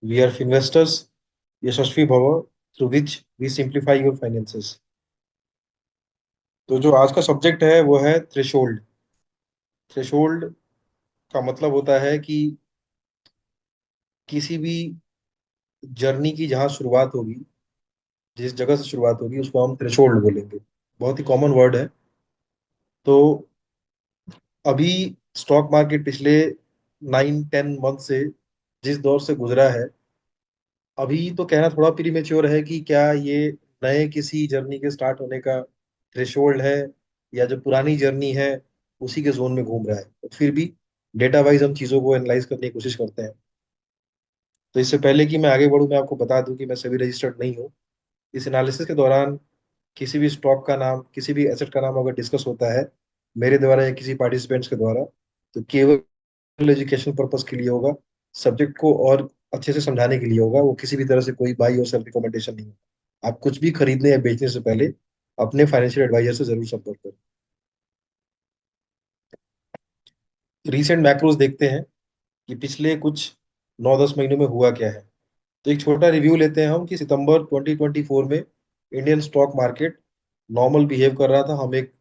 We are investors, यशस्वी भव, through which we simplify your finances. तो जो आज का सब्जेक्ट है वो है थ्रेशोल्ड। थ्रेशोल्ड का मतलब होता है कि किसी भी जर्नी की जहाँ शुरुआत होगी, जिस जगह से शुरुआत होगी उसको हम थ्रेशोल्ड बोलेंगे। बहुत ही कॉमन वर्ड है। तो अभी स्टॉक मार्केट पिछले 9-10 मंथ से जिस दौर से गुजरा है, अभी तो कहना थोड़ा प्रीमेच्योर है कि क्या ये नए किसी जर्नी के स्टार्ट होने का थ्रेशोल्ड है, या जो पुरानी जर्नी है उसी के जोन में घूम रहा है। तो फिर भी डेटा वाइज हम चीज़ों को एनालाइज करने की कोशिश करते हैं। तो इससे पहले कि मैं आगे बढ़ूं, मैं आपको बता दूं कि मैं सभी रजिस्टर्ड नहीं हूँ। इस एनालिसिस के दौरान किसी भी स्टॉक का नाम, किसी भी एसेट का नाम अगर डिस्कस होता है मेरे द्वारा या किसी पार्टिसिपेंट्स के द्वारा, तो केवल एजुकेशन पर्पस के लिए होगा। सब्जेक्ट को और अच्छे से समझाने के लिए होगा। वो किसी भी तरह से कोई बाई और सेल रिकमेंडेशन नहीं होगा। आप कुछ भी खरीदने या बेचने से पहले अपने फाइनेंशियल एडवाइजर से जरूर संपर्क करें। रीसेंट मैक्रोज देखते हैं कि पिछले कुछ 9-10 महीनों में हुआ क्या है। तो एक छोटा रिव्यू लेते हैं हम कि सितंबर 2024 में Indian stock market normal behave कर रहा था। हम एक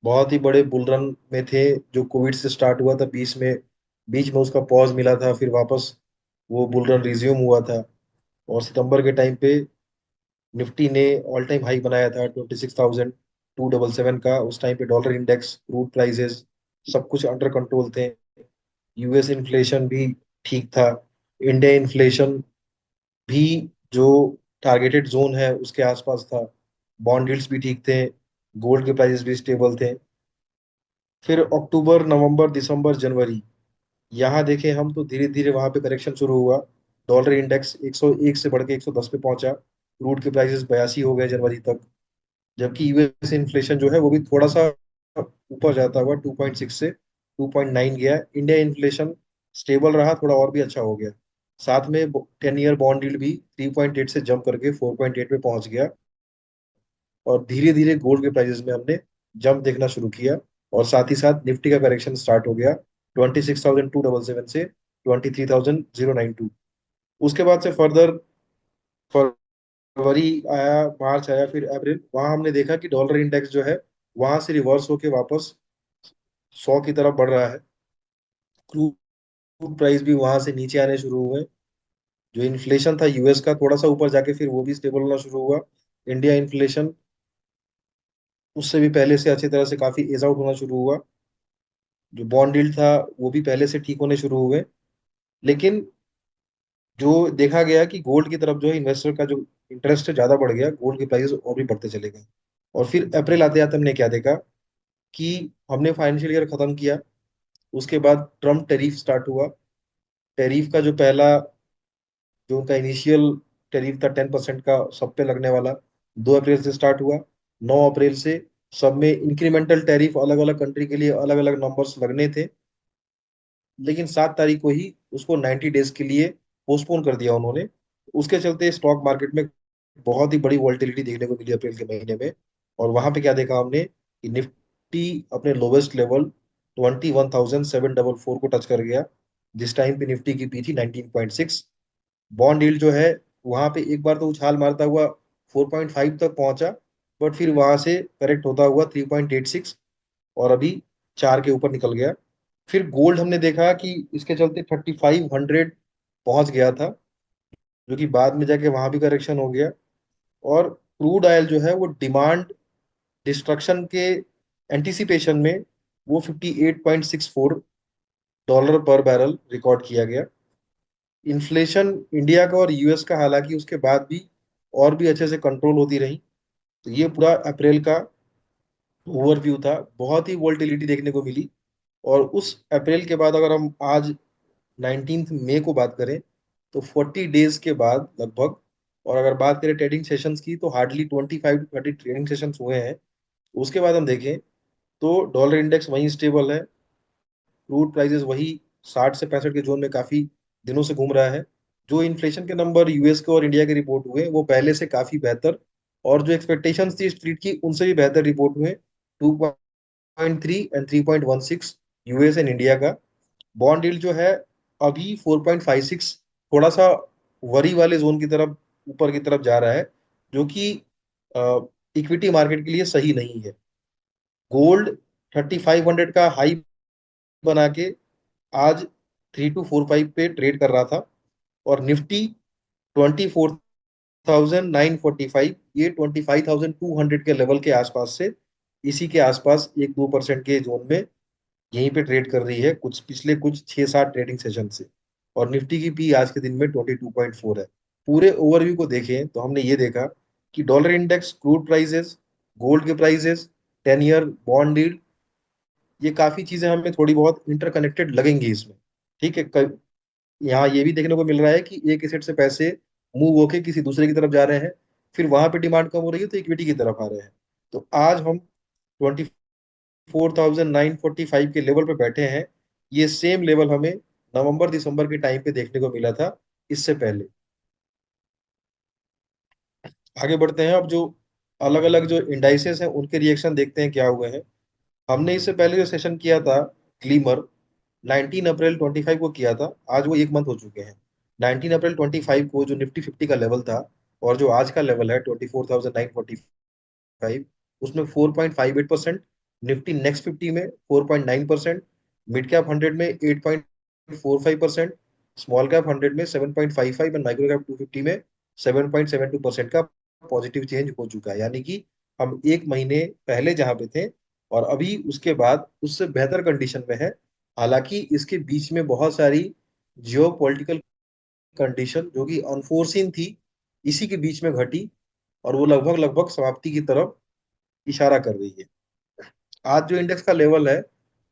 बहुत ही बड़े बुल रन में थे, जो कोविड से स्टार्ट हुआ था 20 में। बीच में उसका पॉज मिला था, फिर वापस वो बुल रन रिज्यूम हुआ था। और सितंबर के टाइम पे निफ्टी ने ऑल टाइम हाई बनाया था 26,277 का। उस टाइम पे डॉलर इंडेक्स, क्रूड प्राइसेस, सब कुछ अंडर कंट्रोल थे। यूएस इन्फ्लेशन भी ठीक था। इंडिया इन्फ्लेशन भी जो टारगेटेड जोन है उसके आसपास था। बॉन्ड यील्ड्स भी ठीक थे। गोल्ड के प्राइसेस भी स्टेबल थे। फिर अक्टूबर, नवंबर, दिसंबर, जनवरी, यहाँ देखें हम तो धीरे धीरे वहां पे करेक्शन शुरू हुआ। डॉलर इंडेक्स 101 से बढ़ के 110 पे पहुंचा। क्रूड के प्राइसेस 82 हो गए जनवरी तक। जबकि यूएस इन्फ्लेशन जो है वो भी थोड़ा सा ऊपर जाता हुआ 2.6 से 2.9 गया। इंडिया इन्फ्लेशन स्टेबल रहा, थोड़ा और भी अच्छा हो गया। साथ में 10 ईयर बॉन्ड यील्ड भी 3.8 से जंप करके 4.8 पे पहुंच गया। और धीरे धीरे गोल्ड के प्राइसेस में हमने जंप देखना शुरू किया। और साथ ही साथ निफ्टी का करेक्शन स्टार्ट हो गया 26,277 से 23,092। उसके बाद से फर्दर फरवरी आया, मार्च आया, फिर अप्रैल, वहां हमने देखा कि डॉलर इंडेक्स जो है वहां से रिवर्स होके वापस 100 की तरफ बढ़ रहा है। क्रूड प्राइस भी वहां से नीचे आने शुरू हुए। जो इन्फ्लेशन था यूएस का, थोड़ा सा ऊपर जाके फिर वो भी स्टेबल होना शुरू हुआ। इंडिया इन्फ्लेशन उससे भी पहले से अच्छी तरह से काफी एज आउट होना शुरू हुआ। जो बॉन्ड डील था वो भी पहले से ठीक होने शुरू हुए। लेकिन जो देखा गया कि गोल्ड की तरफ जो है इन्वेस्टर का जो इंटरेस्ट है ज्यादा बढ़ गया, गोल्ड के प्राइसेस और भी बढ़ते चले गए। और फिर अप्रैल आते आते हमने क्या देखा कि हमने फाइनेंशियल ईयर खत्म किया। उसके बाद ट्रम्प टैरिफ स्टार्ट हुआ। टैरिफ का जो पहला, जो उनका इनिशियल टैरिफ था 10% का सब पे लगने वाला, 2 अप्रैल से स्टार्ट हुआ। 9 अप्रैल से सब में इंक्रीमेंटल टैरिफ अलग अलग कंट्री के लिए अलग अलग नंबर्स लगने थे। लेकिन 7 तारीख को ही उसको 90 डेज के लिए पोस्टपोन कर दिया उन्होंने। उसके चलते स्टॉक मार्केट में बहुत ही बड़ी वॉल्टिलिटी देखने को मिली अप्रैल के महीने में। और वहां पे क्या देखा हमने कि निफ्टी अपने लोवेस्ट लेवल 21,744 को टच कर गया, जिस टाइम पे निफ्टी की पी थी 19.6। बॉन्ड यील्ड जो है वहां पे एक बार तो उछाल मारता हुआ 4.5 तक पहुंचा, बट फिर वहां से करेक्ट होता हुआ 3.86 और अभी 4 के ऊपर निकल गया। फिर गोल्ड हमने देखा कि इसके चलते 3500 पहुंच गया था, जो कि बाद में जाके वहां भी करेक्शन हो गया। और क्रूड ऑयल जो है वो डिमांड डिस्ट्रक्शन के एंटिसिपेशन में वो $58.64 पर बैरल रिकॉर्ड किया गया। इन्फ्लेशन इंडिया का और यूएस का हालांकि उसके बाद भी और भी अच्छे से कंट्रोल होती रही। तो ये पूरा अप्रैल का ओवरव्यू था। बहुत ही वोल्टिलिटी देखने को मिली। और उस अप्रैल के बाद अगर हम आज 19 मई को बात करें, तो 40 डेज के बाद लगभग, और अगर बात करें ट्रेडिंग सेशंस की, तो हार्डली 25 to 30 ट्रेडिंग सेशंस हुए हैं। उसके बाद हम देखें तो डॉलर इंडेक्स वहीं स्टेबल है। क्रूड प्राइसेस वही 60 से 65 के जोन में काफी दिनों से घूम रहा है। जो इन्फ्लेशन के नंबर यूएस के और इंडिया के रिपोर्ट हुए वो पहले से काफी बेहतर, और जो एक्सपेक्टेशंस थी स्ट्रीट की उनसे भी बेहतर रिपोर्ट हुए। 2.3 एंड 3.16 यूएस एंड इंडिया का। बॉन्ड यील्ड जो है अभी 4.56 थोड़ा सा वरी वाले जोन की तरफ, ऊपर की तरफ जा रहा है, जो कि इक्विटी मार्केट के लिए सही नहीं है। गोल्ड 3500 का हाई बना के आज 3245 पे ट्रेड कर रहा था, और निफ्टी 24,945, ये 25,200 के लेवल के आसपास से, इसी के आसपास 1-2% के जोन में यहीं पे ट्रेड कर रही है कुछ पिछले कुछ 6-7 ट्रेडिंग सेशन से। और निफ्टी की पी आज के दिन में 22.4 है। पूरे ओवरव्यू को देखें तो हमने ये देखा कि dollar index, crude prices, gold के प्राइसेस, 10 ईयर बॉन्ड यील्ड, ये काफी चीजें हमें थोड़ी बहुत इंटरकनेक्टेड लगेंगी इसमें। ठीक है, यहाँ ये भी देखने को मिल रहा है कि एक एसेट से पैसे मूव होके किसी दूसरे की तरफ जा रहे हैं, फिर वहां पे डिमांड कम हो रही है तो इक्विटी की तरफ आ रहे हैं। तो आज हम 24,945 के लेवल पे बैठे हैं। ये सेम लेवल हमें नवंबर दिसंबर के टाइम पे देखने को मिला था, इससे पहले। आगे बढ़ते हैं, अब जो अलग अलग जो इंडाइसेस हैं उनके रिएक्शन देखते हैं क्या हुए हैं। हमने इससे पहले जो सेशन किया था, ग्लीमर, 19 अप्रैल 25 को किया था। आज वो एक मंथ हो चुके हैं। 19 अप्रैल 25 को जो निफ्टी 50 का लेवल था, और जो आज का लेवल है 24,945, उसमें 4.58%, निफ्टी नेक्स्ट 50 में 4.9%, मिड कैप 100 में 8.45%, स्मॉल कैप 100 में 7.55 एंड माइक्रो कैप 250 में 7.72% का पॉजिटिव चेंज हो चुका है। यानी कि हम एक महीने पहले जहां पे थे और अभी उसके बाद उससे बेहतर कंडीशन में है। हालांकि इसके बीच में बहुत सारी जियो पॉलिटिकल कंडीशन जो कि अनफोर्सिन थी, इसी के बीच में घटी, और वो लगभग लगभग समाप्ति की तरफ इशारा कर रही है। आज जो इंडेक्स का लेवल है,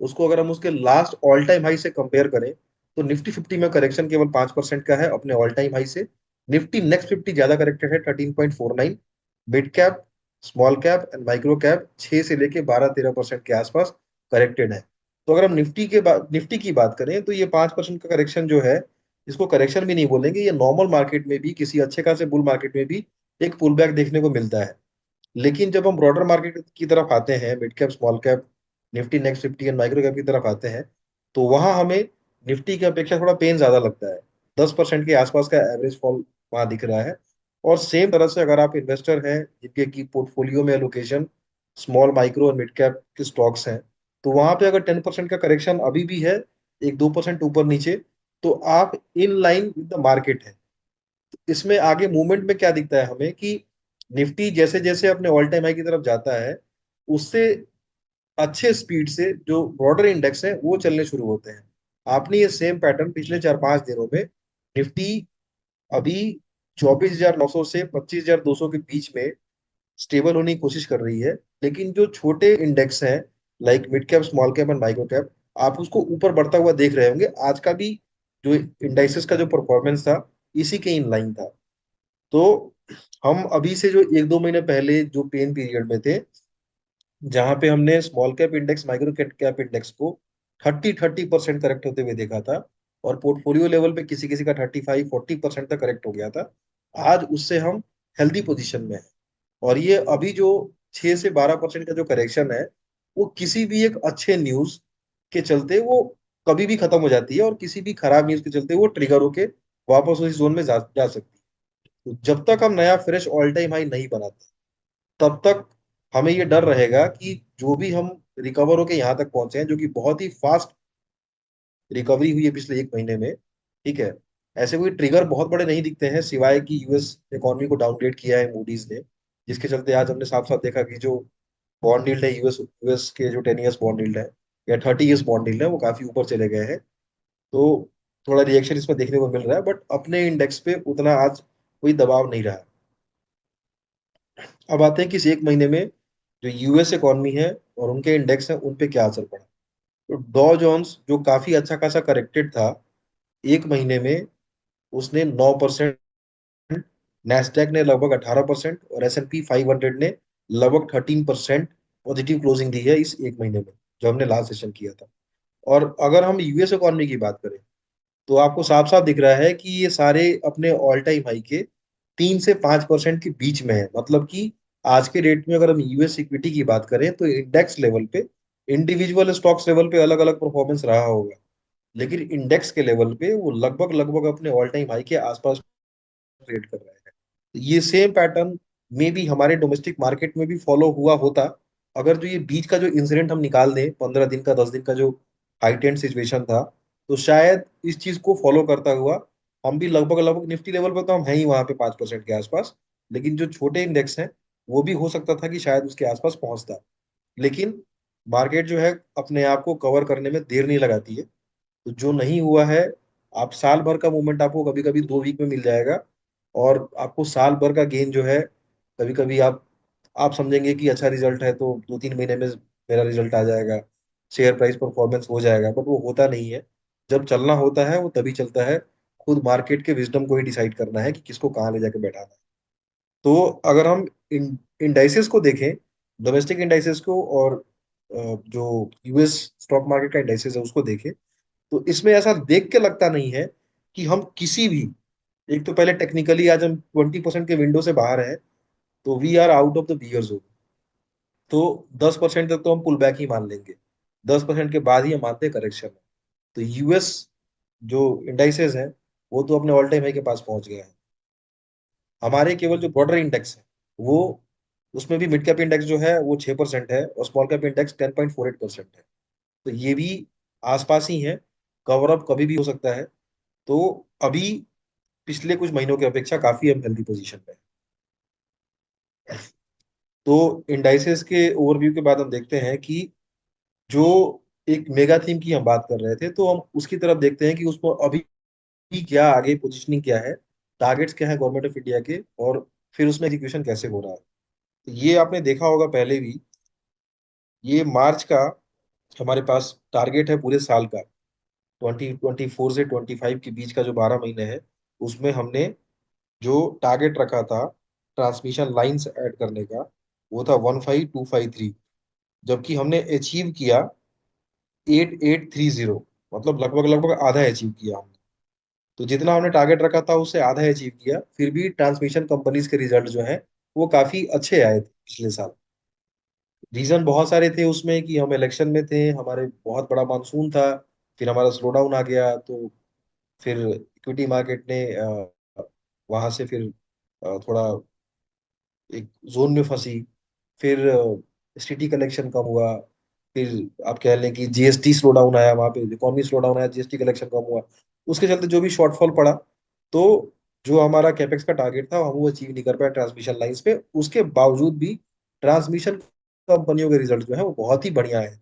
उसको अगर हम उसके लास्ट ऑल टाइम हाई से कंपेयर करें, तो निफ्टी 50 में करेक्शन केवल 5% का है अपने ऑल टाइम हाई से। निफ्टी नेक्स्ट 50 ज्यादा करेक्टेड है, 13.49। Mid cap, small cap and micro cap 6 से लेके 12-13% के आसपास करेक्टेड है। तो अगर हम निफ्टी की बात करें, तो ये 5% का करेक्शन जो है, इसको करेक्शन भी नहीं बोलेंगे, ये नॉर्मल मार्केट में भी, किसी अच्छे खासे बुल मार्केट में भी एक पुल बैक देखने को मिलता है। लेकिन जब हम ब्रॉडर मार्केट की तरफ आते हैं, mid cap, small cap, Nifty next 50 and micro cap की तरफ आते हैं, तो वहां हमें निफ्टी की अपेक्षा थोड़ा पेन ज्यादा लगता है। 10% के आसपास का एवरेज फॉल वहां दिख रहा है। और सेम तरह से अगर आप इन्वेस्टर हैं जिनके की पोर्टफोलियो में एलोकेशन स्मॉल, माइक्रो और मिड कैप के स्टॉक्स हैं, तो वहां पे अगर 10% का करेक्शन अभी भी है, 1-2% ऊपर नीचे, तो आप in line with the market है। इसमें आगे मूवमेंट में क्या दिखता है हमें कि निफ्टी जैसे जैसे अपने ऑल टाइम हाई की तरफ जाता है, उससे अच्छे स्पीड से जो ब्रॉडर इंडेक्स है वो चलने शुरू होते हैं। आपने ये सेम पैटर्न पिछले 4-5 दिनों में, निफ्टी अभी 24,900 से 25,200 के बीच में स्टेबल होने की कोशिश कर रही है। लेकिन जो छोटे इंडेक्स हैं, like mid cap, small cap and micro cap, आप उसको ऊपर बढ़ता हुआ देख रहे होंगे। आज का भी जो इंडाइसेस का जो परफॉर्मेंस था, इसी के इन लाइन था। तो हम अभी से जो 1-2 महीने पहले जो पेन पीरियड में थे, जहां पे हमने small cap index, micro cap index को 30-30% करेक्ट होते हुए देखा था, और पोर्टफोलियो लेवल पे किसी किसी का 35-40% तक करेक्ट हो गया था, आज उससे हम हेल्दी पोजीशन में है। और ये अभी जो 6 से 12% का जो करेक्शन है, वो किसी भी एक अच्छे न्यूज के चलते वो कभी भी खत्म हो जाती है, और किसी भी खराब न्यूज के चलते वो ट्रिगर होके वापस उसी जोन में जा सकती है। तो जब तक हम नया फ्रेश ऑल टाइम हाई नहीं बनाते, तब तक हमें ये डर रहेगा कि जो भी हम रिकवर होके यहाँ तक पहुंचे हैं, जो कि बहुत ही फास्ट रिकवरी हुई है पिछले एक महीने में, ठीक है, ऐसे कोई ट्रिगर बहुत बड़े नहीं दिखते हैं, सिवाय कि यूएस इकोनॉमी को डाउनग्रेड किया है मूडीज ने, जिसके चलते आज हमने साफ साफ देखा कि जो बॉन्ड यील्ड है, यूएस यूएस के जो 10 ईयर्स बॉन्ड यील्ड है या 30 ईयर्स बॉन्ड यील्ड है, वो काफी ऊपर चले गए हैं। तो थोड़ा रिएक्शन इसमें देखने को मिल रहा है, बट अपने इंडेक्स पे उतना आज कोई दबाव नहीं रहा। अब आते हैं कि इस एक महीने में जो यूएस इकोनॉमी है और उनके इंडेक्स हैं उन पे क्या असर पड़ा। तो डॉ जोन्स जो काफी अच्छा खासा करेक्टेड था एक महीने में, उसने 9%, नैस्डैक ने लगभग 18% और S&P 500 ने लगभग 13% पॉजिटिव क्लोजिंग दी है इस एक महीने में, जो हमने लास्ट सेशन किया था। और अगर हम यूएस इकोनॉमी की बात करें, तो आपको साफ साफ दिख रहा है कि ये सारे अपने ऑल टाइम हाई के 3 से 5% के बीच में है। मतलब कि आज के डेट में अगर हम यूएस इक्विटी की बात करें, तो इंडेक्स लेवल पे, इंडिविजुअल स्टॉक्स लेवल पे अलग अलग परफॉर्मेंस रहा होगा, लेकिन इंडेक्स के लेवल पे वो लगभग लगभग अपने ऑल टाइम हाई के आसपास ट्रेड कर रहे हैं। ये सेम पैटर्न में भी हमारे डोमेस्टिक मार्केट में भी फॉलो हुआ होता, अगर जो ये बीच का जो इंसिडेंट हम निकाल दें, 15 दिन का 10 दिन का जो हाइटेंड सिचुएशन था, तो शायद इस चीज को फॉलो करता हुआ हम भी लगभग लगभग निफ्टी लेवल पर तो हम हैं ही वहां पे 5% के आसपास, लेकिन जो छोटे इंडेक्स हैं वो भी हो सकता था कि शायद उसके आसपास पहुंचता। लेकिन मार्केट जो है अपने आप को कवर करने में देर नहीं लगाती है। तो जो नहीं हुआ है, आप साल भर का मूवमेंट आपको कभी कभी 2 वीक में मिल जाएगा, और आपको साल भर का गेन जो है कभी कभी आप समझेंगे कि अच्छा रिजल्ट है तो 2-3 महीने में मेरा रिजल्ट आ जाएगा, शेयर प्राइस परफॉर्मेंस हो जाएगा, बट वो होता नहीं है। जब चलना होता है वो तभी चलता है। खुद मार्केट के विजडम को ही डिसाइड करना है कि किसको कहाँ ले जाके बैठाना है। तो अगर हम इंडाइसेस को देखें, डोमेस्टिक इंडाइसेस को, और जो यूएस स्टॉक मार्केट का इंडाइसेस है उसको देखें, तो इसमें ऐसा देख के लगता नहीं है कि हम किसी भी, एक तो पहले टेक्निकली आज हम 20% के विंडो से बाहर हैं, तो we are out of the bear zone. तो 10% तक तो हम पुल बैक ही मान लेंगे, 10% के बाद ही हम मानते हैं करेक्शन है। तो यूएस जो इंडाइसेस हैं वो तो अपने ऑल टाइम हाई के पास पहुंच गए हैं। हमारे केवल जो ब्रॉडर इंडेक्स है वो, उसमें भी मिड कैप इंडेक्स जो है वो 6% है, और स्मॉल कैप इंडेक्स 10.48% है। तो ये भी आसपास ही है, कवर अप कभी भी हो सकता है। तो अभी पिछले कुछ महीनों की अपेक्षा काफी हम हेल्दी पोजीशन पे हैं। तो इंडाइसेस के ओवरव्यू के बाद हम देखते हैं कि जो एक मेगा थीम की हम बात कर रहे थे, तो हम उसकी तरफ देखते हैं कि उसको अभी क्या आगे पोजीशनिंग क्या है, टारगेट्स क्या है गवर्नमेंट ऑफ इंडिया के, और फिर उसमें एग्जीक्यूशन कैसे हो रहा है। तो ये आपने देखा होगा पहले भी, ये मार्च का हमारे पास टारगेट है पूरे साल का, 2024 से 25 के बीच का जो 12 महीने हैं, उसमें हमने जो टारगेट रखा था ट्रांसमिशन लाइंस ऐड करने का, वो था 15253, जबकि हमने अचीव किया 8830, मतलब लगभग लगभग आधा अचीव किया हमने। तो जितना हमने टारगेट रखा था उससे आधा अचीव किया, फिर भी ट्रांसमिशन कंपनीज के रिजल्ट जो है वो काफी अच्छे आए थे पिछले साल। रीजन बहुत सारे थे उसमें, कि हम इलेक्शन में थे, हमारे बहुत बड़ा मानसून था, फिर हमारा स्लो डाउन आ गया, तो फिर इक्विटी मार्केट ने वहां से फिर थोड़ा एक जोन में फंसी। फिर सिटी कलेक्शन कम हुआ, फिर आप कह लें कि जीएसटी स्लो डाउन आया, वहां पे इकोनॉमी स्लो डाउन आया, जीएसटी कलेक्शन कम हुआ, उसके चलते जो भी शॉर्टफॉल पड़ा, तो जो हमारा कैपेक्स का टारगेट था हम वो अचीव नहीं कर पाए ट्रांसमिशन लाइंस पे। उसके बावजूद भी ट्रांसमिशन कंपनियों के रिजल्ट जो है वो बहुत ही बढ़िया है।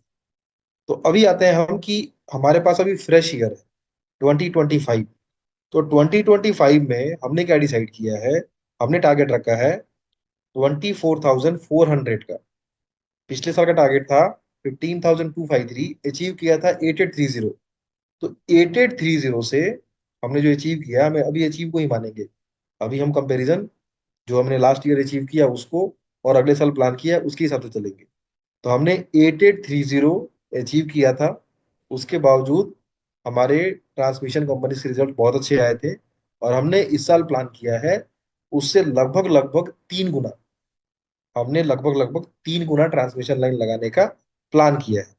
तो अभी आते हैं हम कि हमारे पास अभी फ्रेश ईयर है 2025। तो 2025 में हमने क्या डिसाइड किया है, हमने टारगेट रखा है 24,400 का। पिछले साल का टारगेट था 15,253, अचीव किया था 8830। तो 8830 से हमने जो अचीव किया, हमें अभी अचीव को ही मानेंगे। अभी हम कंपैरिजन जो हमने लास्ट ईयर अचीव किया उसको और अगले साल प्लान किया उसके हिसाब से चलेंगे। तो हमने 8830 अचीव किया था, उसके बावजूद हमारे ट्रांसमिशन कंपनी से रिजल्ट बहुत अच्छे आए थे, और हमने इस साल प्लान किया है उससे लगभग लगभग 3 गुना, हमने लगभग लगभग 3 गुना ट्रांसमिशन लाइन लगाने का प्लान किया है।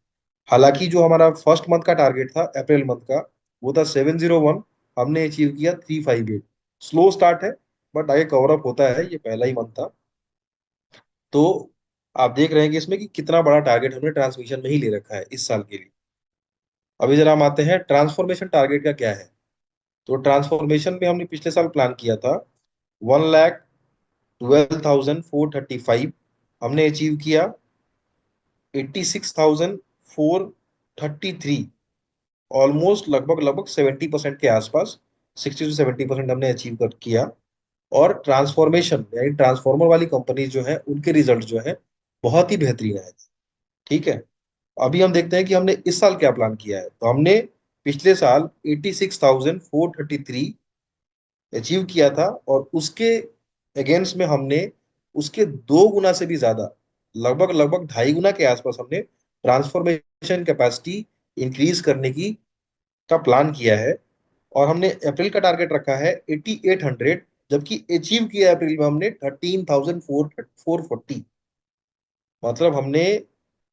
हालांकि जो हमारा फर्स्ट मंथ का टारगेट था अप्रैल मंथ का, वो था 701, हमने अचीव किया 358। स्लो स्टार्ट है, बट आगे कवर अप होता है, ये पहला ही मंथ था। तो आप देख रहे हैं कि इसमें कि कितना बड़ा टारगेट हमने ट्रांसमिशन में ही ले रखा है इस साल के लिए। अभी जरा हम आते हैं ट्रांसफॉर्मेशन टारगेट का क्या है। तो ट्रांसफॉर्मेशन में हमने पिछले साल प्लान किया था 1,12,435, हमने अचीव किया 86,433, ऑलमोस्ट लगभग लगभग 70% के आसपास, 60 से 70% हमने अचीव कर किया। और ट्रांसफॉर्मेशन यानी ट्रांसफॉर्मर वाली कंपनी जो है उनके रिजल्ट जो है बहुत ही बेहतरीन है। ठीक है। अभी हम देखते हैं कि हमने इस साल क्या प्लान किया है। तो हमने पिछले साल 86,433 अचीव किया था, और उसके अगेंस्ट में हमने उसके 2 गुना से भी ज्यादा, लगभग लगभग 2.5 गुना के आसपास हमने ट्रांसफॉर्मेशन कैपेसिटी इंक्रीज करने की का प्लान किया है। और हमने अप्रैल का टारगेट रखा है 8800, जबकि अचीव किया है अप्रैल में हमने 13,440। मतलब हमने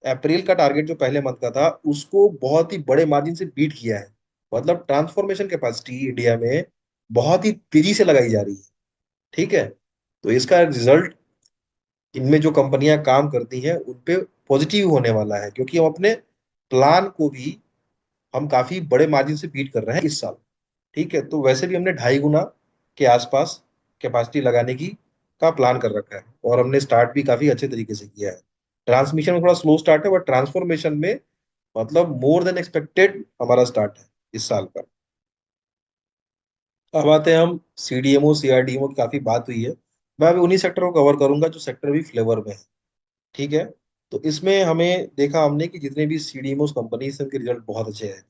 अप्रैल का टारगेट जो पहले मंथ का था उसको बहुत ही बड़े मार्जिन से बीट किया है। मतलब ट्रांसफॉर्मेशन कैपेसिटी इंडिया में बहुत ही तेजी से लगाई जा रही है। ठीक है। तो इसका रिजल्ट इनमें जो कंपनियां काम करती हैं उन पे पॉजिटिव होने वाला है, क्योंकि हम अपने प्लान को भी हम काफी बड़े मार्जिन से बीट कर रहे हैं इस साल। ठीक है। तो वैसे भी हमने 2.5 गुना के आसपास कैपेसिटी लगाने की का प्लान कर रखा है, और हमने स्टार्ट भी काफी अच्छे तरीके से किया है। ट्रांसमिशन में थोड़ा स्लो स्टार्ट है, बट ट्रांसफॉर्मेशन में मतलब मोर देन एक्सपेक्टेड हमारा स्टार्ट है इस साल का। अब आते हैं हम सीडीएमओ सीआरडीएमओ की काफी बात हुई है। मैं अभी उन्हीं सेक्टर को कवर करूंगा जो सेक्टर भी फ्लेवर में है। ठीक है। तो इसमें हमें देखा हमने कि जितने भी सीडीएमओ कंपनी से उनके रिजल्ट बहुत अच्छे हैं।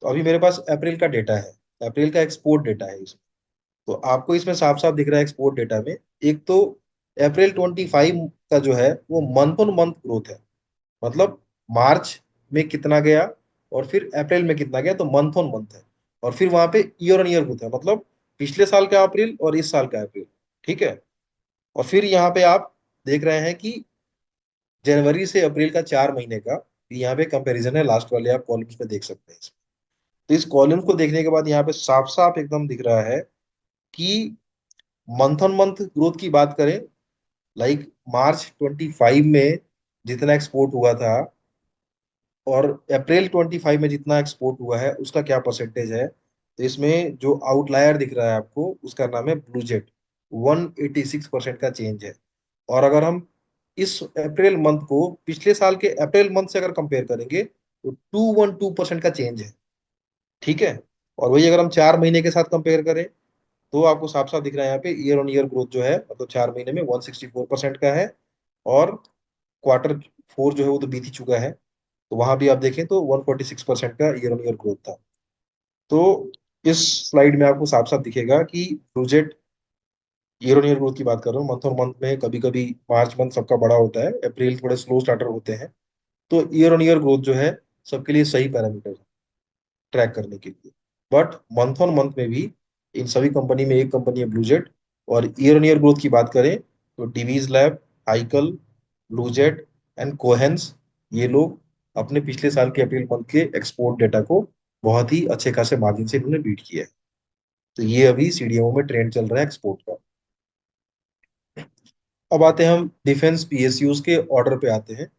तो अभी मेरे पास अप्रैल का डेटा है, अप्रैल का एक्सपोर्ट डेटा है इसमें। तो आपको इसमें साफ साफ दिख रहा है एक्सपोर्ट डेटा में। एक तो अप्रैल 25 का जो है वो मंथ ऑन मंथ ग्रोथ है। मतलब मार्च में कितना गया और फिर अप्रैल में कितना गया, तो मंथ ऑन मंथ है। और फिर वहां पे ईयर ऑन ईयर ग्रोथ है, मतलब पिछले साल का अप्रैल और इस साल का अप्रैल। ठीक है। और फिर यहाँ पे आप देख रहे हैं कि जनवरी से अप्रैल का 4 महीने का यहाँ पे कंपैरिजन है, लास्ट वाले आप कॉलम्स में देख सकते हैं। तो इस कॉलम को देखने के बाद यहाँ पे साफ साफ एकदम दिख रहा है कि मंथ ऑन मंथ ग्रोथ की बात करें, लाइक मार्च 25 में जितना एक्सपोर्ट हुआ था और अप्रैल 25 में जितना एक्सपोर्ट हुआ है उसका क्या परसेंटेज है। तो इसमें जो आउटलायर दिख रहा है आपको उसका नाम है ब्लू जेट। 186% का चेंज है। और अगर हम इस अप्रैल मंथ को पिछले साल के अप्रैल मंथ से अगर कंपेयर करेंगे तो 212% का चेंज है। ठीक है। और वही अगर हम 4 महीने के साथ कंपेयर करें तो आपको साफ साफ दिख रहा है यहाँ पे ईयर ऑन ईयर ग्रोथ जो है, मतलब 4 महीने में 164% का है। और क्वार्टर फोर जो है वो तो बीत ही चुका है, तो वहां भी आप देखें तो 146% का ईयर ऑन ईयर ग्रोथ था। तो इस स्लाइड में आपको साफ साफ दिखेगा कि project year on year growth की बात कर रहा हूँ। मंथ ऑन मंथ में कभी कभी मार्च मंथ सबका बड़ा होता है, अप्रैल थोड़े स्लो स्टार्टर होते हैं। तो ईयर ऑन ईयर ग्रोथ जो है सबके लिए सही पैरामीटर है ट्रैक करने के लिए। बट मंथ ऑन मंथ में भी इन सभी कंपनी में एक कंपनी है ब्लूजेट। और ईयर ऑन ईयर ग्रोथ की बात करें तो डिवीज लैब, हाइकल, ब्लूजेट एंड कोहेंस, ये लोग अपने पिछले साल के अप्रैल मंथ के एक्सपोर्ट डेटा को बहुत ही अच्छे खासे मार्जिन से इन्होंने बीट किया है। तो ये अभी सीडीएमओ में ट्रेंड चल रहा है एक्सपोर्ट का। अब आते हैं हम डिफेंस पीएसयूज के ऑर्डर पे आते हैं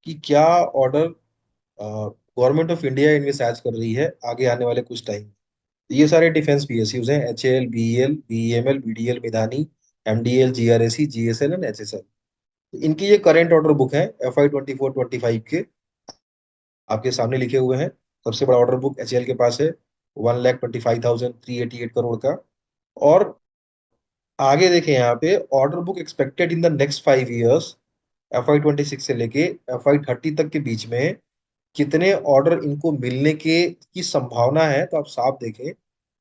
कि क्या ऑर्डर गवर्नमेंट ऑफ इंडिया इनमें सैच कर रही है आगे आने वाले कुछ टाइम। ये सारे डिफेंस पीएसयूज हैं, HAL, BEL, BEML, BDL, MIDHANI, MDL, GRSE, GSL and HSL. इनकी ये करंट ऑर्डर बुक है FY 24-25 के, आपके सामने लिखे हुए हैं। सबसे बड़ा ऑर्डर बुक एचएएल के पास है, 1,25,388 करोड़ का। और आगे देखें यहाँ पे order book expected in the next 5 years, FY 26 से लेके FY 30 तक के बीच में कितने ऑर्डर इनको मिलने के की संभावना है। तो आप साफ देखें,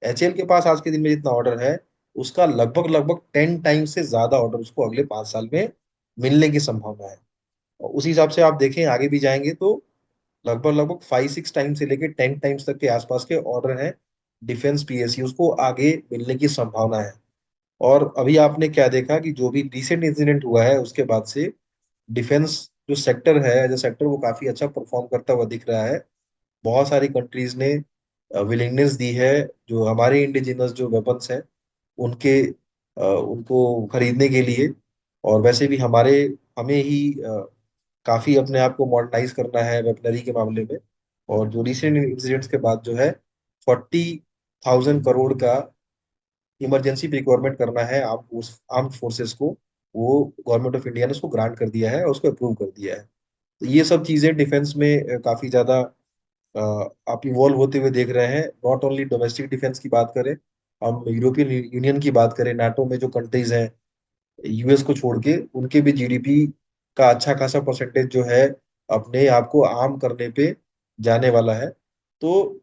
एचएएल के पास आज के दिन में जितना ऑर्डर है उसका लगभग लगभग 10 टाइम्स से ज्यादा ऑर्डर उसको अगले 5 साल में मिलने की संभावना है। और उसी हिसाब से आप देखें आगे भी जाएंगे तो लगभग लगभग 5-6 टाइम से लेके 10 टाइम्स तक के आसपास के ऑर्डर हैं डिफेंस पीएसयूज को आगे मिलने की संभावना है। और अभी आपने क्या देखा कि जो भी रिसेंट इंसिडेंट हुआ है उसके बाद से डिफेंस जो सेक्टर है एज अ सेक्टर वो काफी अच्छा परफॉर्म करता हुआ दिख रहा है। बहुत सारी कंट्रीज ने विलिंगनेस दी है जो हमारे इंडिजिनस जो वेपन्स हैं उनके उनको खरीदने के लिए। और वैसे भी हमें ही काफी अपने आप को मॉडर्नाइज करना है वेपनरी के मामले में। और जो रिसेंट इंसिडेंट्स के बाद जो है 40,000 करोड़ का इमरजेंसी रिक्वायरमेंट करना है आर्म फोर्सेस को, वो गवर्नमेंट ऑफ इंडिया ने उसको ग्रांट कर दिया है और उसको अप्रूव कर दिया है। तो ये सब चीजें डिफेंस में काफी ज्यादा अ, आप इवॉल्व होते हुए देख रहे हैं। नॉट ओनली डोमेस्टिक डिफेंस की बात करें, हम यूरोपियन यूनियन की बात करें, नाटो में जो कंट्रीज हैं यूएस को छोड़ के, उनके भी जीडीपी का अच्छा खासा परसेंटेज जो है अपने आप को आर्म करने पे जाने वाला है। तो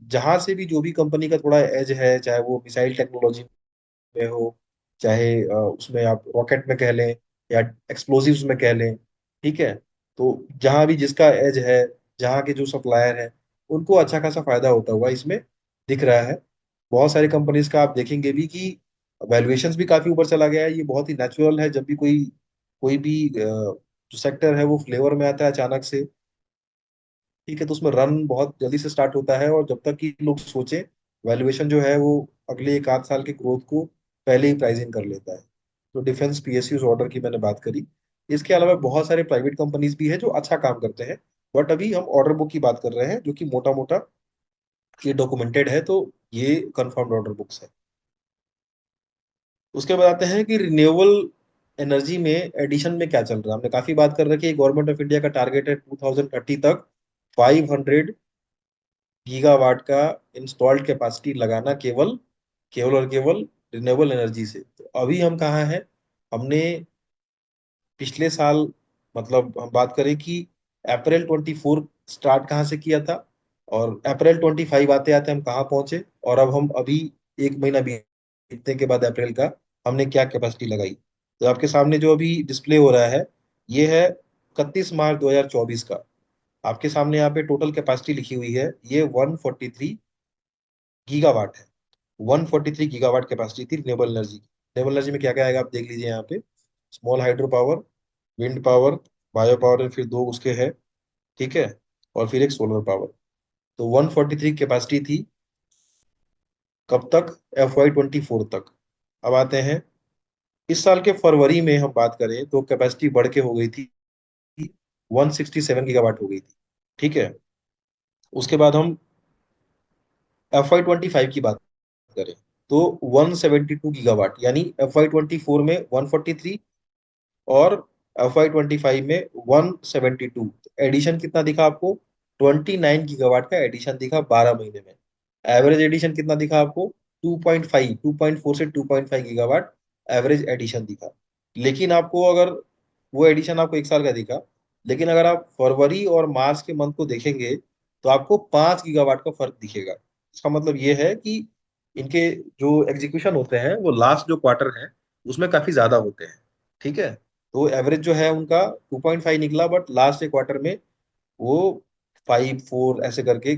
जहां से भी जो भी कंपनी का थोड़ा एज है, चाहे वो मिसाइल टेक्नोलॉजी में हो, चाहे उसमें आप रॉकेट में कह लें या एक्सप्लोजिव्स में कह लें। ठीक है। तो जहां भी जिसका एज है, जहां के जो सप्लायर हैं उनको अच्छा खासा फायदा होता हुआ इसमें दिख रहा है। बहुत सारी कंपनीज का आप देखेंगे भी कि वैल्यूएशंस भी काफी ऊपर चला गया है। ये बहुत ही नेचुरल है, जब भी कोई कोई भी जो सेक्टर है वो फ्लेवर में आता है अचानक से ठीक है, तो उसमें रन बहुत जल्दी से स्टार्ट होता है, और जब तक कि लोग सोचे, वैल्यूएशन जो है वो अगले एक आध साल के ग्रोथ को पहले ही प्राइसिंग कर लेता है। तो डिफेंस पीएसयूज ऑर्डर की मैंने बात करी। इसके अलावा बहुत सारे प्राइवेट कंपनीज भी है जो अच्छा काम करते हैं, बट अभी हम ऑर्डर बुक की बात कर रहे हैं, जो कि मोटा मोटा ये डॉक्यूमेंटेड है, तो ये कंफर्म्ड ऑर्डर बुक्स है। उसके बाद आते हैं कि रिन्यूएबल एनर्जी में एडिशन में क्या चल रहा है। हमने काफी बात कर रखी है, गवर्नमेंट ऑफ इंडिया का टारगेट है 2030 तक 500 गीगावाट का इंस्टॉल्ड कैपेसिटी लगाना, केवल केवल और केवल रिन्यूएबल एनर्जी से। तो अभी हम कहाँ हैं? हमने पिछले साल, मतलब हम बात करें कि अप्रैल 24 स्टार्ट कहाँ से किया था, और अप्रैल 25 आते आते हम कहाँ पहुंचे, और अब हम अभी एक महीना बीतने के बाद अप्रैल का हमने क्या कैपेसिटी लगाई। तो आपके सामने जो अभी डिस्प्ले हो रहा है, ये है 31 मार्च 2024 का। आपके सामने यहाँ पे टोटल कैपेसिटी लिखी हुई है, ये 143 गीगावाट है। 143 गीगावाट कैपेसिटी थी रिन्यूएबल एनर्जी की। रिन्यूएबल एनर्जी में क्या क्या आएगा आप देख लीजिए यहाँ पे। Small hydro power, wind power, bio power, फिर दो उसके है, ठीक है, और फिर एक सोलर पावर। तो 143 कैपेसिटी थी, कब तक? FY 24 तक। अब आते हैं इस साल के फरवरी में, हम बात करें तो कैपेसिटी बढ़ के हो गई थी 167 गीगावाट हो गई थी, ठीक है। उसके बाद हम FY 25 की बात करें तो 172 गीगावाट, यानी FY 24 में 143 और FY 25 में 172। एडिशन कितना दिखा आपको? 29 गीगावाट का एडिशन दिखा 12 महीने में। एवरेज एडिशन कितना दिखा आपको? 2.4 से 2.5 गीगावाट एवरेज एडिशन दिखा। लेकिन आपको अगर वो एडिशन आपको एक साल का दिखा, लेकिन अगर आप फरवरी और मार्च के मंथ को देखेंगे तो आपको 5 गीगावाट का फर्क दिखेगा। इसका मतलब ये है कि इनके जो एग्जीक्यूशन होते हैं वो लास्ट जो क्वार्टर है उसमें काफी ज्यादा होते हैं, ठीक है। तो एवरेज जो है उनका 2.5 निकला, बट लास्ट एक क्वार्टर में वो 5 4 ऐसे करके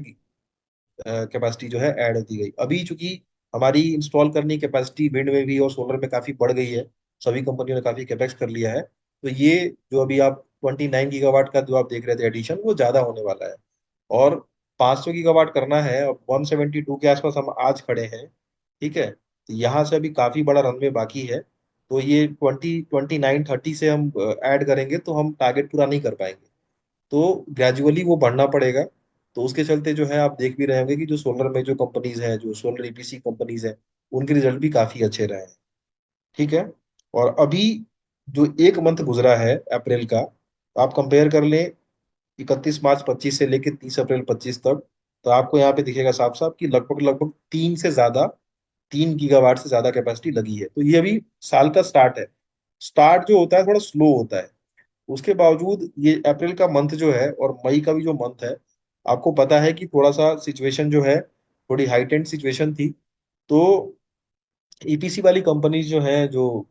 कैपेसिटी जो है ऐड होती गई। अभी चूंकि हमारी इंस्टॉल करने की कैपेसिटी विंड में भी और सोलर में काफी बढ़ गई है, सभी कंपनियों ने काफी कैपेक्स कर लिया है, तो ये जो अभी आप 29 गीगावाट का जो आप देख रहे थे एडिशन, वो ज्यादा होने वाला है। और 500 गीगावाट करना है, अब 172 के आसपास हम आज खड़े हैं, ठीक है। तो यहाँ से अभी काफी बड़ा रनवे बाकी है। तो ये 29 30 से हम ऐड करेंगे तो हम टारगेट पूरा नहीं कर पाएंगे, तो ग्रेजुअली वो बढ़ना पड़ेगा। तो उसके चलते जो है आप देख भी रहे होंगे कि जो सोलर में जो कंपनीज हैं, जो सोलर EPC कंपनीज हैं, उनके रिजल्ट भी काफी अच्छे रहे हैं, ठीक है। और अभी जो एक मंथ गुजरा है अप्रैल का, आप कंपेयर कर लें 31 मार्च 25 से लेकर 30 अप्रैल 25 तक, तो आपको यहाँ पे दिखेगा साफ साफ कि लगभग लगभग 3 गीगावाट से ज्यादा कैपेसिटी लगी है। तो ये अभी साल का स्टार्ट है। स्टार्ट जो होता है थोड़ा स्लो होता है, उसके बावजूद ये अप्रैल का मंथ जो है और मई का भी जो मंथ है, आपको पता है कि थोड़ा सा सिचुएशन जो है, थोड़ी हाइटेंड सिचुएशन थी। तो EPC वाली कंपनीज जो हैं, जो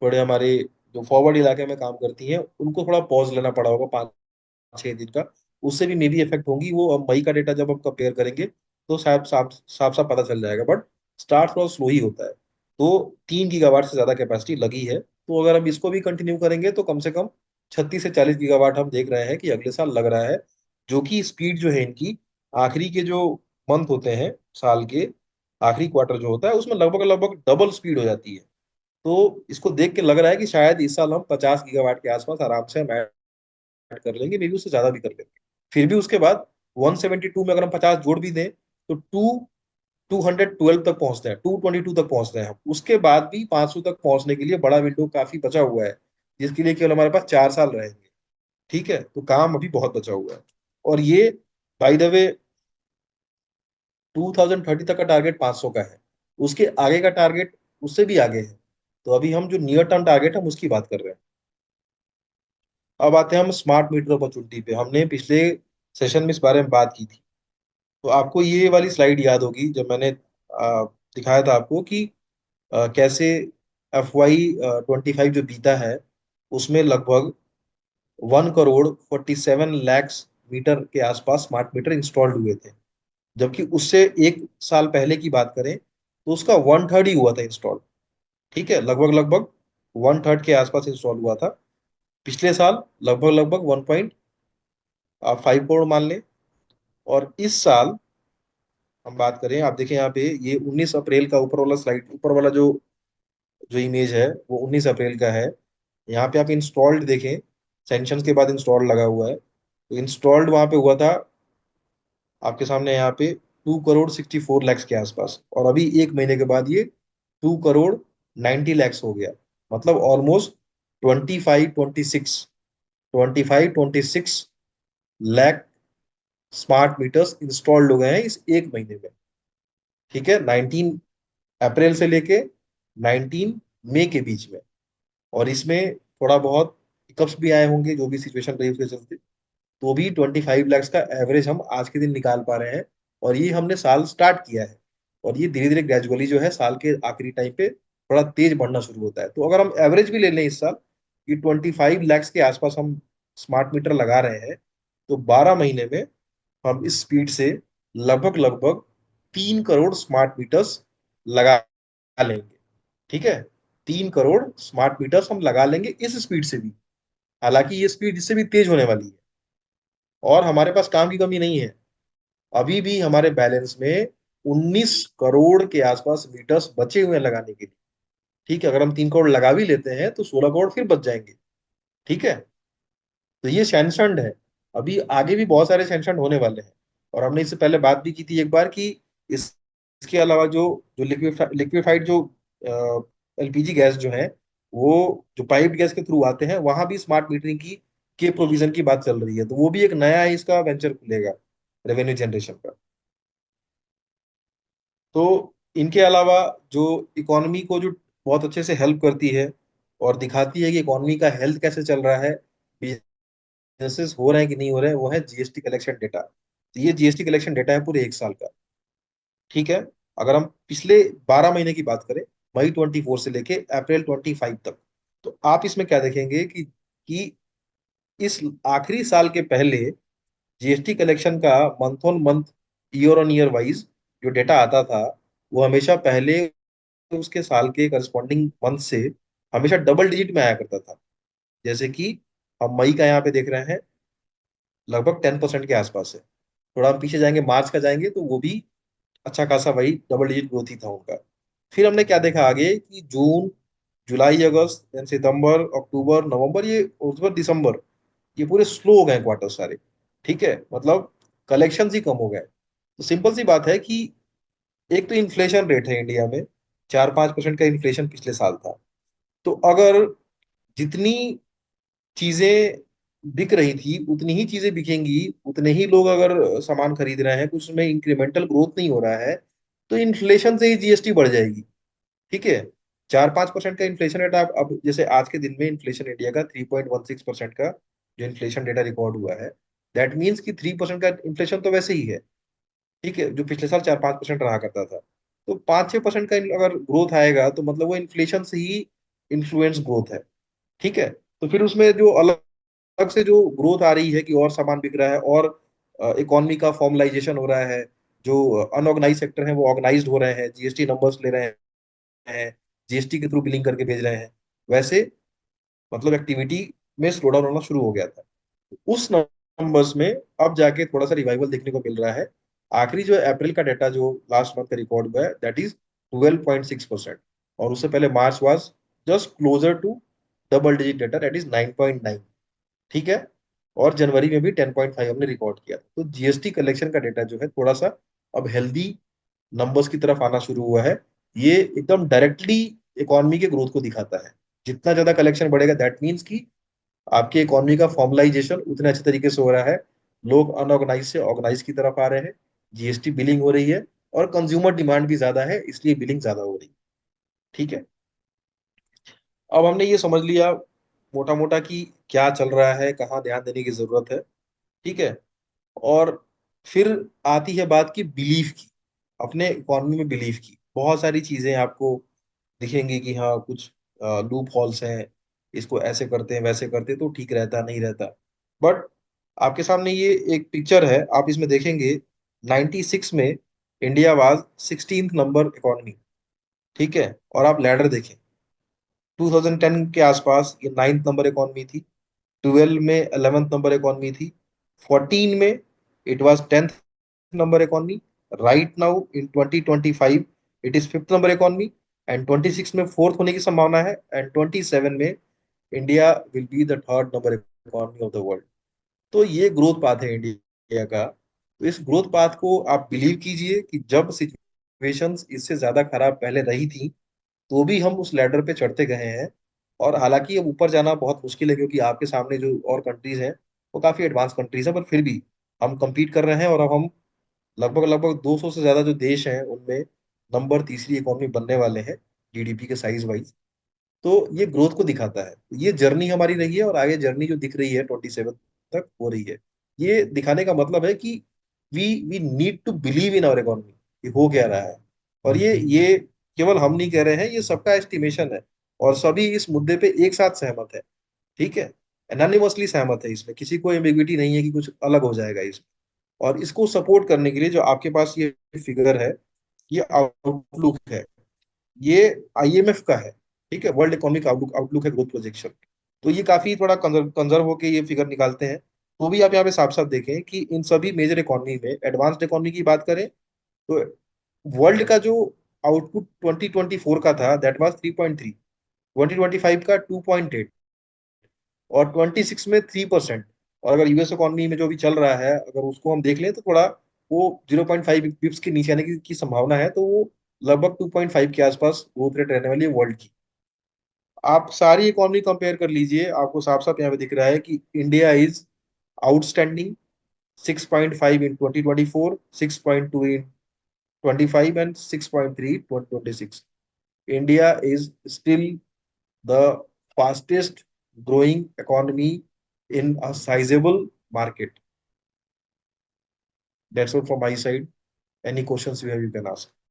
थोड़े हमारे जो फॉरवर्ड इलाके में काम करती हैं, उनको थोड़ा पॉज लेना पड़ा होगा 5 6 दिन का। उससे भी मे बी इफेक्ट होंगी वो। अब मई का डेटा जब हम कंपेयर करेंगे तो साफ साफ साफ साफ पता चल जाएगा, बट स्टार्ट थोड़ा स्लो ही होता है। तो 3 गीगावाट से ज्यादा कैपेसिटी लगी है, तो अगर हम इसको भी कंटिन्यू करेंगे तो कम से कम 36 से 40 गीगावाट हम देख रहे हैं कि अगले साल लग रहा है। जो कि स्पीड जो है इनकी, आखिरी के जो मंथ होते हैं साल के, आखिरी क्वार्टर जो होता है उसमें लगभग लगभग डबल स्पीड हो जाती है। तो इसको देख के लग रहा है कि शायद इस साल हम 50 गीगावाट के आसपास आराम से हम ऐड कर लेंगे, मे बी उससे ज्यादा भी कर लेंगे। फिर भी उसके बाद 172 में अगर हम 50 जोड़ भी दें तो 212 तक पहुंचते हैं, 222 तक पहुंचते हैं हम। उसके बाद भी 500 तक पहुंचने के लिए बड़ा विंडो काफी बचा हुआ है, जिसके लिए केवल हमारे पास 4 साल रहेंगे, ठीक है। तो काम अभी बहुत बचा हुआ है। और ये बाय द वे 2030 तक का टारगेट 500 का है। उसके आगे का टारगेट उससे भी आगे है। तो अभी हम जो नियर टर्म टारगेट हम उसकी बात कर रहे हैं। अब आते हैं हम स्मार्ट मीटर अपॉर्चुनिटी पे। हमने पिछले सेशन में इस बारे में बात की थी। तो आपको ये वाली स्लाइड याद होगी जब मैंने दिखाया था आपको कि कैसे FY 25 जो बीता है उसमें लगभग 1 करोड़ 47 लाख मीटर के आसपास स्मार्ट मीटर इंस्टॉल्ड हुए थे। जबकि उससे एक साल पहले की बात करें तो उसका 1/3 ही हुआ था इंस्टॉल, ठीक है। लगभग लगभग 1/3 के आसपास इंस्टॉल हुआ था। पिछले साल लगभग लगभग 1.5 करोड़ मान लें, और इस साल हम बात करें, आप देखें यहाँ पे ये 19 अप्रैल का ऊपर वाला स्लाइड, ऊपर वाला जो जो इमेज है वो 19 अप्रैल का है। यहाँ पे आप इंस्टॉल्ड देखें, सैंक्शन के बाद इंस्टॉल्ड लगा हुआ है, तो इंस्टॉल्ड वहां पे हुआ था आपके सामने यहाँ पे 2 करोड़ 64 लाख के आसपास, और अभी एक महीने के बाद ये 2 करोड़ 90 लाख हो गया। मतलब almost 25 26 lakh smart meters installed हो गए हैं इस एक महीने में। ठीक है, 19 अप्रैल से लेके 19 मई के बीच में। और इसमें थोड़ा बहुत हिकअप्स भी आए होंगे, जो भी सिचुएशन रही उसके चलते, तो भी 25 लाख का एवरेज हम आज के दिन निकाल पा रहे हैं। और ये हमने साल स्टार्ट किया है, और ये धीरे धीरे ग्रेजुअली जो है साल के आखिरी टाइम पे थोड़ा तेज बढ़ना शुरू होता है। तो अगर हम एवरेज भी ले लें इस साल कि 25 लाख के आसपास हम स्मार्ट मीटर लगा रहे हैं, तो 12 महीने में हम इस स्पीड से लगभग लगभग 3 करोड़ स्मार्ट मीटर्स लगा लेंगे। ठीक है, 3 करोड़ स्मार्ट मीटर्स हम लगा लेंगे इस स्पीड से भी। हालांकि ये स्पीड इससे भी तेज होने वाली है, और हमारे पास काम की कमी नहीं है। अभी भी हमारे बैलेंस में 19 करोड़ के आसपास मीटर्स बचे हुए हैं लगाने के लिए। ठीक है, अगर हम 3 करोड़ लगा भी लेते हैं तो 16 करोड़ फिर बच जाएंगे। ठीक है, तो ये सैंक्शनड है। अभी आगे भी बहुत सारे सैंक्शन होने वाले हैं। और हमने इससे पहले बात भी की थी एक बार कि इसके अलावा जो जो लिक्विफाइड जो एलपीजी गैस जो है, वो जो पाइप गैस के थ्रू आते हैं, वहां भी स्मार्ट मीटरिंग की के प्रोविजन की बात चल रही है। तो वो भी एक नया ही इसका वेंचर खुलेगा रेवेन्यू जनरेशन का। तो इनके अलावा जो इकोनॉमी को जो बहुत अच्छे से हेल्प करती है और दिखाती है कि इकोनॉमी का हेल्थ कैसे चल रहा है, बिजनेसेस हो रहे हैं कि नहीं हो रहे हैं, वो है जीएसटी कलेक्शन डेटा। तो ये जीएसटी कलेक्शन डेटा है पूरे एक साल का। ठीक है, अगर हम पिछले 12 महीने की बात करें, मई 24 से लेके अप्रैल 25 तक, तो आप इसमें क्या देखेंगे कि इस आखिरी साल के पहले जीएसटी कलेक्शन का month on month, year on year wise जो डेटा आता था, वो हमेशा पहले उसके साल के करस्पॉन्डिंग मंथ से हमेशा डबल डिजिट में आया करता था। जैसे कि हम मई का यहाँ पे देख रहे हैं, लगभग 10% के आसपास है। थोड़ा हम पीछे जाएंगे, मार्च का जाएंगे, तो वो भी अच्छा खासा वही डबल डिजिट ग्रोथ ही था उनका। फिर हमने क्या देखा आगे कि जून, जुलाई, अगस्त, देन सितंबर, अक्टूबर, नवंबर, ये उसके बाद दिसंबर, ये पूरे स्लो हो गए क्वार्टर सारे। ठीक है, मतलब कलेक्शन ही कम हो गए। तो सिंपल सी बात है कि एक तो इन्फ्लेशन रेट है इंडिया में, 4-5% का इन्फ्लेशन पिछले साल था। तो अगर जितनी चीजें बिक रही थी उतनी ही चीजें बिकेंगी, उतने ही लोग अगर सामान खरीद रहे हैं, कुछ उसमें इंक्रीमेंटल ग्रोथ नहीं हो रहा है, तो इन्फ्लेशन से ही जीएसटी बढ़ जाएगी। ठीक है, 4-5% का इन्फ्लेशन रेट, आप अब जैसे आज के दिन में इन्फ्लेशन इंडिया का 3.16% का जो इन्फ्लेशन डेटा रिकॉर्ड हुआ है, दैट मीन्स कि 3% का इन्फ्लेशन तो वैसे ही है। ठीक है, जो पिछले साल 4-5% रहा करता था, तो 5-6% का अगर ग्रोथ आएगा तो मतलब वो इन्फ्लेशन से ही इन्फ्लुएंस ग्रोथ है। ठीक है, तो फिर उसमें जो अलग अलग से जो ग्रोथ आ रही है कि और सामान बिक रहा है, और इकोनॉमी का फॉर्मलाइजेशन हो रहा है, जो अनऑर्गेनाइज सेक्टर है वो ऑर्गेनाइज्ड हो रहे हैं, जीएसटी नंबर्स ले रहे हैं, जीएसटी के थ्रू बिलिंग करके भेज रहे हैं, वैसे मतलब एक्टिविटी में स्लो डाउन होना शुरू हो गया था। उस नंबर्स में अब जाके थोड़ा सा रिवाइवल देखने को मिल रहा है। आखिरी जो अप्रैल का डेटा जो लास्ट मंथ का रिकॉर्ड हुआ है, दैट इज 12.6%। और उससे पहले March was just closer to double digit data, that is 9.9। ठीक है, और जनवरी में भी 10.5 हमने रिकॉर्ड किया। तो जीएसटी कलेक्शन का डेटा जो है थोड़ा सा अब हेल्दी नंबर्स की तरफ आना शुरू हुआ है। ये एकदम डायरेक्टली इकोनॉमी के ग्रोथ को दिखाता है। जितना ज्यादा कलेक्शन बढ़ेगा, दैट मीन्स कि आपकी इकोनॉमी का फॉर्मलाइजेशन उतने अच्छे तरीके से हो रहा है, लोग अनऑर्गेनाइज से ऑर्गेनाइज की तरफ आ रहे हैं, जीएसटी बिलिंग हो रही है, और कंज्यूमर डिमांड भी ज्यादा है, इसलिए बिलिंग ज्यादा हो रही है। ठीक है, अब हमने ये समझ लिया मोटा मोटा कि क्या चल रहा है, कहाँ ध्यान देने की जरूरत है। ठीक है, और फिर आती है बात की बिलीफ की, अपने इकोनॉमी में बिलीफ की। बहुत सारी चीजें आपको दिखेंगी कि हाँ कुछ लूप हॉल्स हैं, इसको ऐसे करते हैं वैसे करते हैं तो ठीक रहता नहीं रहता। बट आपके सामने ये एक पिक्चर है, आप इसमें देखेंगे 96 में India was 16th number economy. ठीक है, और आप लैडर देखें, 2010 के आसपास ये 9th नंबर इकोनॉमी थी, 12 में 11th नंबर इकोनॉमी थी, 14 में it was 10th number economy. Right now in 2025 it is fifth number economy, and 26 में फोर्थ होने की संभावना है, एंड 27 में India will be the third number economy of the world. तो ये ग्रोथ पाथ है इंडिया का। तो इस ग्रोथ पाथ को आप बिलीव कीजिए कि जब सिचुएशंस इससे ज्यादा खराब पहले रही थी, तो भी हम उस लैडर पे चढ़ते गए हैं। और हालांकि अब ऊपर जाना बहुत मुश्किल है, क्योंकि आपके सामने जो और कंट्रीज हैं वो काफी एडवांस कंट्रीज हैं, पर फिर भी हम compete कर रहे हैं, और अब हम लगभग लगभग 200 से ज्यादा जो देश हैं उनमें नंबर तीसरी इकोनॉमी बनने वाले हैं, जीडीपी के साइज वाइज। तो ये ग्रोथ को दिखाता है, ये जर्नी हमारी रही है, और आगे जर्नी जो दिख रही है 27 तक हो रही है। ये दिखाने का मतलब है कि we we need to believe in our economy, कि हो क्या रहा है। और ये केवल हम नहीं कह रहे हैं, ये सबका एस्टिमेशन है, और सभी इस मुद्दे पे एक साथ सहमत है। ठीक है, एनानिमसली सहमत है, इसमें किसी को एम्बिग्विटी नहीं है कि कुछ अलग हो जाएगा इसमें। और इसको सपोर्ट करने के लिए जो आपके पास ये फिगर है, ये आउटलुक है, ये आईएमएफ का है। ठीक है, वर्ल्ड इकोनॉमिक आउटलुक आउटलुक है, ग्रोथ प्रोजेक्शन। तो ये काफी थोड़ा कंजर्व होके ये फिगर निकालते हैं। तो भी आप यहाँ पे साफ साफ देखें कि इन सभी मेजर इकोनॉमी में, एडवांस्ड इकोनॉमी की बात करें तो वर्ल्ड का जो आउटपुट 2024 का था दैट वाज 3.3, 2025 का 2.8, और 26 में 3%। और अगर यूएस इकोनॉमी में जो भी चल रहा है, अगर उसको हम देख लें तो थोड़ा वो 0.5 बिप्स के नीचे आने की संभावना है। तो वो लगभग 2.5 के आसपास ग्रोथ रेट रहने वाली है वर्ल्ड की। आप सारी इकोनॉमी कंपेयर कर लीजिए, आपको साफ साफ यहाँ पे दिख रहा है कि India is outstanding. 6.5 in 2024, 6.2 in 25, and 6.3 2026। India is still the fastest growing economy in a sizable market. That's all from my side. Any questions you have, you can ask.